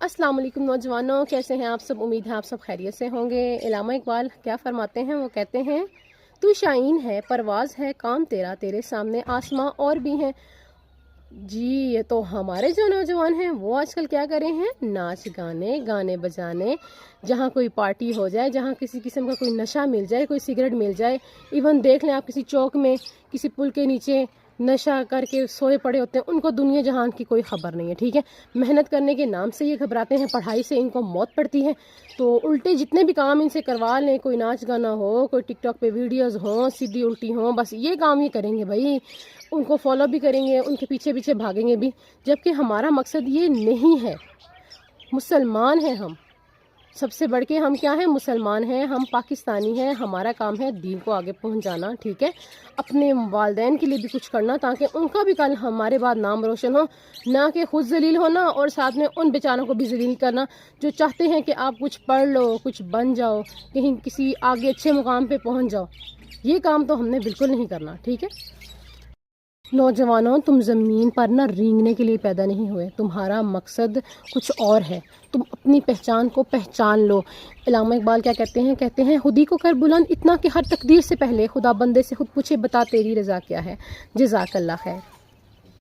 अस्सलाम वालेकुम नौजवानों, कैसे हैं आप सब। उम्मीद है आप सब खैरियत से होंगे। इलामा इकबाल क्या फरमाते हैं, वो कहते हैं तू शाहीन है, परवाज़ है काम तेरा, तेरे सामने आसमां और भी हैं। जी, ये तो हमारे जो नौजवान हैं वो आजकल क्या कर रहे हैं, नाच गाने गाने बजाने। जहाँ कोई पार्टी हो जाए, जहाँ किसी किस्म का कोई नशा मिल जाए, कोई सिगरेट मिल जाए, इवन देख लें आप किसी चौक में किसी पुल के नीचे नशा करके सोए पड़े होते हैं, उनको दुनिया जहान की कोई ख़बर नहीं है। ठीक है, मेहनत करने के नाम से ये घबराते हैं, पढ़ाई से इनको मौत पड़ती है। तो उल्टे जितने भी काम इनसे करवा लें, कोई नाच गाना हो, कोई टिकटॉक पे वीडियोस हो सीधी उल्टी हो, बस ये काम ही करेंगे भाई। उनको फॉलो भी करेंगे, उनके पीछे पीछे भागेंगे भी, जबकि हमारा मकसद ये नहीं है। मुसलमान हैं हम, सबसे बढ़ के हम क्या हैं, मुसलमान हैं, हम पाकिस्तानी हैं। हमारा काम है दीन को आगे पहुंचाना। ठीक है, अपने वालिदैन के लिए भी कुछ करना, ताकि उनका भी कल हमारे बाद नाम रोशन हो, ना कि खुद जलील होना और साथ में उन बेचारों को भी जलील करना जो चाहते हैं कि आप कुछ पढ़ लो, कुछ बन जाओ, कहीं किसी आगे अच्छे मुकाम पे पहुंच जाओ। ये काम तो हमने बिल्कुल नहीं करना। ठीक है नौजवानों, तुम ज़मीन पर ना रेंगने के लिए पैदा नहीं हुए, तुम्हारा मकसद कुछ और है। तुम अपनी पहचान को पहचान लो। इलामा इकबाल क्या कहते हैं खुदी को कर बुलंद इतना कि हर तकदीर से पहले खुदा बंदे से खुद पूछे बता तेरी रज़ा क्या है। जज़ाकल्लाह खैर।